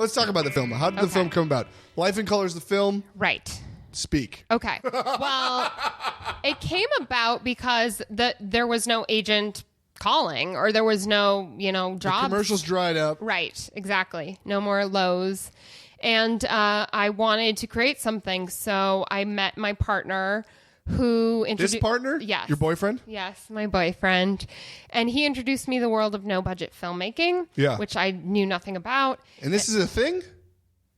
Let's talk about the film. How did the film come about? Life in Color is the film. Right. Speak. Okay. Well, it came about because there was no agent calling, or there was no, jobs. The commercials dried up. Right. Exactly. No more Lowe's. And I wanted to create something. So I met my partner who introduced... This partner? Yes. Your boyfriend? Yes, my boyfriend. And he introduced me to the world of no-budget filmmaking, which I knew nothing about. And this is a thing?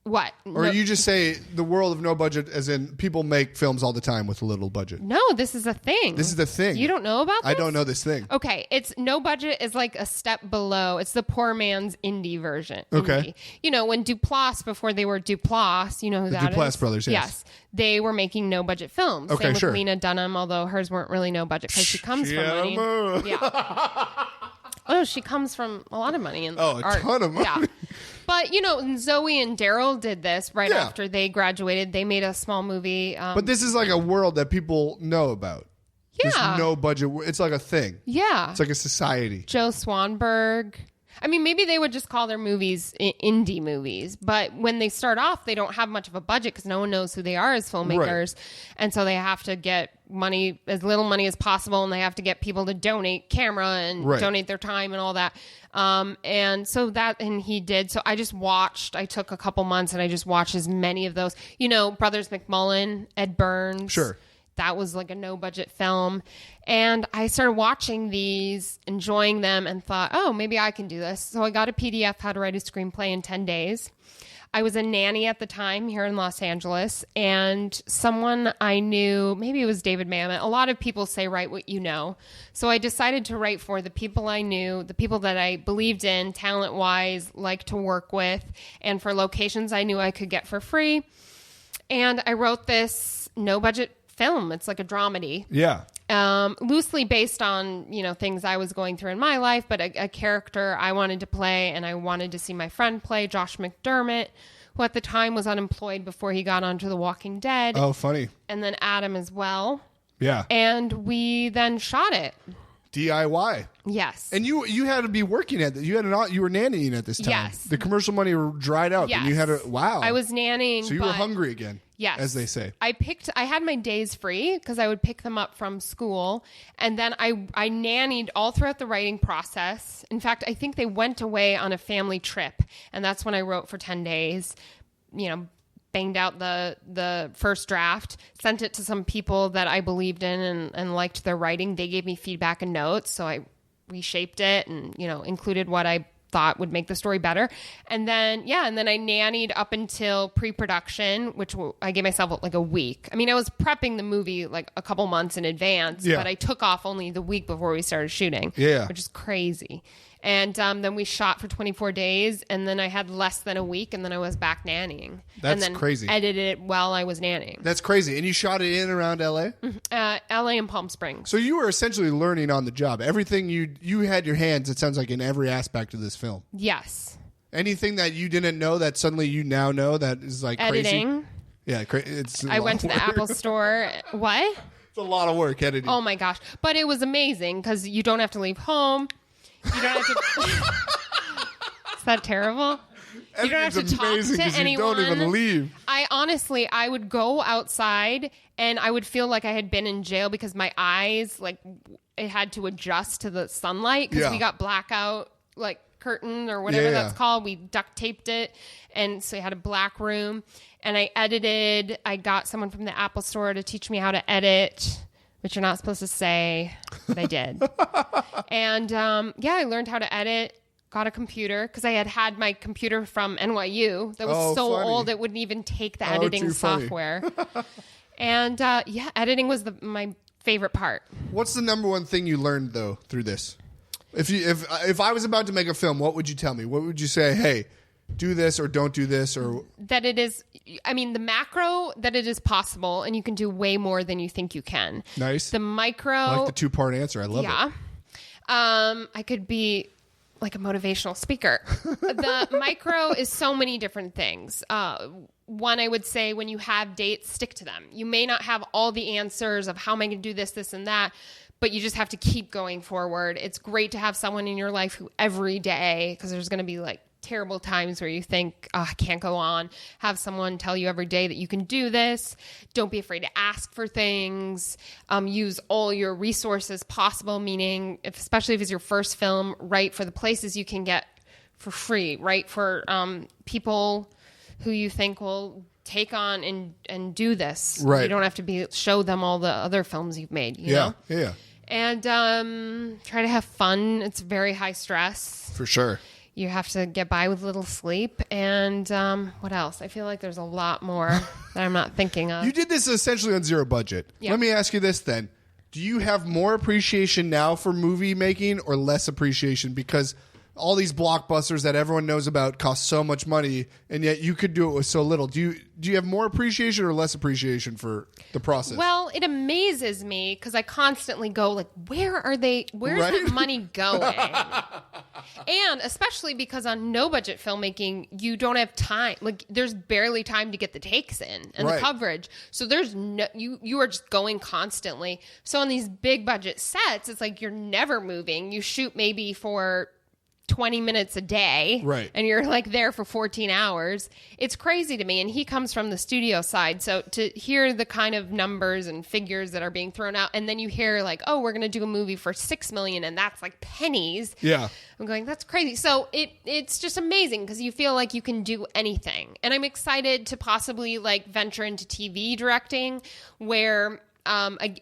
What? Or you just say the world of no budget as in people make films all the time with a little budget? No, this is a thing. This is the thing. You don't know about this? I don't know this thing. Okay, it's no budget is like a step below. It's the poor man's indie version. Okay. Indie. When Duplass, before they were Duplass, you know who that is? Duplass brothers, yes. They were making no budget films. Okay, Same with sure. Lena Dunham, although hers weren't really no budget because she comes from money. Yeah. Oh, she comes from a lot of money. In a art. Ton of money. Yeah. But, Zoe and Daryl did this right after they graduated. They made a small movie. But this is like a world that people know about. Yeah. There's no budget. It's like a thing. Yeah. It's like a society. Joe Swanberg. I mean, maybe they would just call their movies indie movies, but when they start off, they don't have much of a budget because no one knows who they are as filmmakers. Right. And so they have to get money, as little money as possible, and they have to get people to donate camera and donate their time and all that. And he did. So I took a couple months and I just watched as many of those, Brothers McMullen, Ed Burns. Sure. That was like a no budget film. And I started watching these, enjoying them, and thought, oh, maybe I can do this. So I got a PDF, How to Write a Screenplay in 10 Days. I was a nanny at the time here in Los Angeles, and someone I knew, maybe it was David Mamet. A lot of people say, write what you know. So I decided to write for the people I knew, the people that I believed in, talent-wise, liked to work with, and for locations I knew I could get for free. And I wrote this no-budget film. It's like a dramedy. Yeah. Loosely based on, things I was going through in my life, but a character I wanted to play, and I wanted to see my friend play, Josh McDermott, who at the time was unemployed before he got onto The Walking Dead. Oh, funny. And then Adam as well. Yeah. And we then shot it. DIY. Yes. And you had to be working at this. You were nannying at this time. Yes. The commercial money dried up. Yes. And you had to, wow. I was nannying. So you were hungry again. Yes. As they say. I had my days free because I would pick them up from school. And then I nannied all throughout the writing process. In fact, I think they went away on a family trip. And that's when I wrote for 10 days, banged out the first draft, sent it to some people that I believed in and liked their writing. They gave me feedback and notes. So I reshaped it and, included what I thought would make the story better. And then I nannied up until pre-production, which I gave myself like a week. I mean, I was prepping the movie like a couple months in advance, but I took off only the week before we started shooting, which is crazy. And then we shot for 24 days, and then I had less than a week, and then I was back nannying. That's and then crazy. Edited it while I was nannying. That's crazy. And you shot it in around LA? LA and Palm Springs. So you were essentially learning on the job. Everything you had your hands, it sounds like, in every aspect of this film. Yes. Anything that you didn't know that suddenly you now know that is like editing. Crazy? Yeah, I went to the Apple store. What? It's a lot of work, editing. Oh my gosh. But it was amazing because you don't have to leave home. You don't have to. Is that terrible? You don't have to talk to anyone. You don't even leave. I would go outside and I would feel like I had been in jail because my eyes, like, it had to adjust to the sunlight because we got blackout, like, curtain or whatever that's called. We duct taped it, and so I had a black room. And I edited. I got someone from the Apple store to teach me how to edit, which you're not supposed to say, but I did. And I learned how to edit. Got a computer because I had my computer from NYU that was old it wouldn't even take the editing software. And editing was my favorite part. What's the number one thing you learned though through this? If I was about to make a film, what would you tell me? What would you say? Hey, do this or don't do this, or that it is. I mean, the macro, that it is possible, and you can do way more than you think you can. Nice. The micro, I like the 2-part answer. I love it. I could be like a motivational speaker. The micro is so many different things. One, I would say, when you have dates, stick to them. You may not have all the answers of how am I going to do this, this, and that, but you just have to keep going forward. It's great to have someone in your life who every day, because there's going to be like terrible times where you think, oh, I can't go on. Have someone tell you every day that you can do this. Don't be afraid to ask for things. Use all your resources possible, meaning, especially if it's your first film, write for the places you can get for free. Write for people who you think will take on and do this. Right. You don't have to show them all the other films you've made. You know? Yeah. And try to have fun. It's very high stress. For sure. You have to get by with little sleep. And what else? I feel like there's a lot more that I'm not thinking of. You did this essentially on zero budget. Yeah. Let me ask you this then. Do you have more appreciation now for movie making or less appreciation? Because all these blockbusters that everyone knows about cost so much money, and yet you could do it with so little. Do you have more appreciation or less appreciation for the process? Well, it amazes me because I constantly go like, where's that money going? And especially because on no budget filmmaking, you don't have time. Like there's barely time to get the takes in and the coverage. So there's you are just going constantly. So on these big budget sets, it's like you're never moving. You shoot maybe for 20 minutes a day, right? And you're like there for 14 hours. It's crazy to me. And he comes from the studio side. So to hear the kind of numbers and figures that are being thrown out, and then you hear like, oh, we're going to do a movie for $6 million, and that's like pennies. Yeah. I'm going, that's crazy. So it's just amazing because you feel like you can do anything. And I'm excited to possibly like venture into TV directing where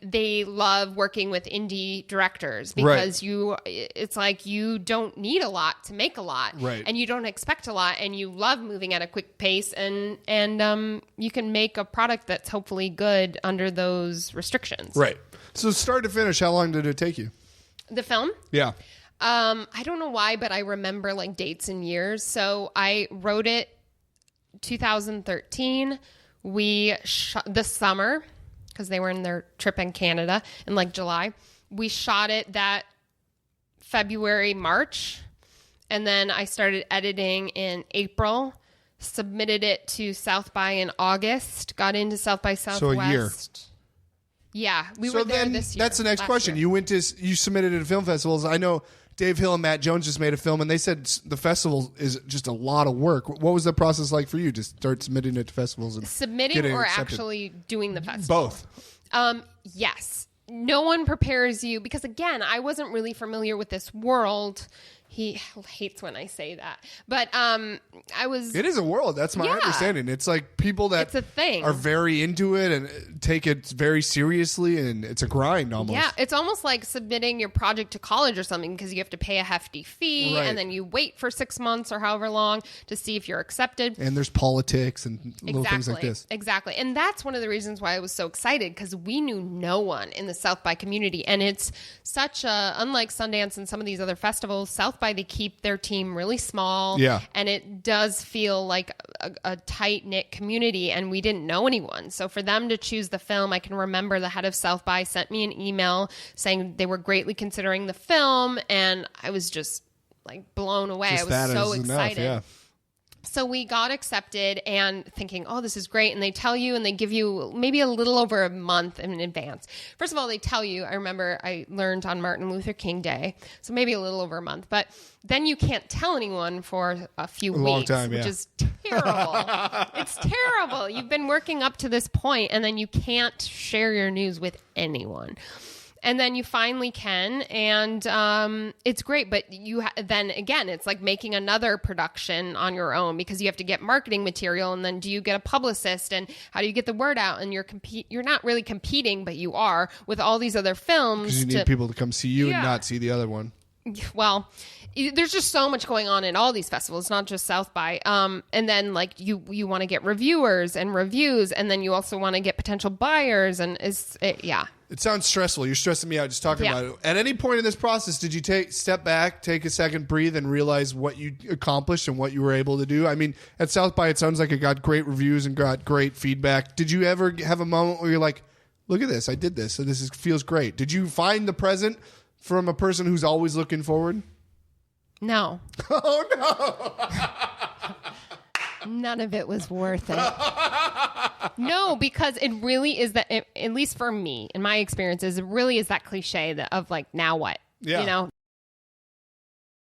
they love working with indie directors because it's like you don't need a lot to make a lot, and you don't expect a lot, and you love moving at a quick pace, and you can make a product that's hopefully good under those restrictions. Right. So start to finish, how long did it take you? The film? Yeah. I don't know why, but I remember like dates and years. So I wrote it 2013. We shot this summer, because they were in their trip in Canada in like July. We shot it that February, March. And then I started editing in April, submitted it to South by in August, got into South by Southwest. So a year. Yeah, we were there this year. That's the next question. Year. You submitted it to film festivals. I know Dave Hill and Matt Jones just made a film, and they said the festival is just a lot of work. What was the process like for you to start submitting it to festivals? And submitting or accepted? Actually doing the festival? Both. Yes. No one prepares you because, again, I wasn't really familiar with this world. He hates when I say that. But I was... It is a world. That's my understanding. It's like people that it's a thing. Are very into it and take it very seriously, and it's a grind almost. Yeah, it's almost like submitting your project to college or something because you have to pay a hefty fee, and then you wait for 6 months or however long to see if you're accepted. And there's politics and little things like this. Exactly. And that's one of the reasons why I was so excited, because we knew no one in the South by community. And it's such a... Unlike Sundance and some of these other festivals, South by, they keep their team really small. Yeah. And it does feel like a tight-knit community, and we didn't know anyone. So for them to choose the film, I can remember the head of South by sent me an email saying they were greatly considering the film, and I was just like blown away. I was so excited. Enough, yeah. So we got accepted and thinking, oh, this is great. And they tell you, and they give you maybe a little over a month in advance. First of all, they tell you, I remember I learned on Martin Luther King Day, so maybe a little over a month. But then you can't tell anyone for a few weeks, long time, which is terrible. It's terrible. You've been working up to this point, and then you can't share your news with anyone. And then you finally can, and it's great. But then again, it's like making another production on your own, because you have to get marketing material, and then do you get a publicist, and how do you get the word out? And you're not really competing, but you are with all these other films. Because you need people to come see you and not see the other one. Well, there's just so much going on in all these festivals, not just South by. And then like you want to get reviewers and reviews, and then you also want to get potential buyers, and It sounds stressful. You're stressing me out just talking about it. At any point in this process, did you step back, take a second, breathe, and realize what you accomplished and what you were able to do? I mean, at South by, it sounds like it got great reviews and got great feedback. Did you ever have a moment where you're like, look at this, I did this, so feels great? Did you find the present from a person who's always looking forward? No. Oh, no. None of it was worth it. No, because it really is that, at least for me, in my experiences, it really is that cliche of like, now what? Yeah. You know?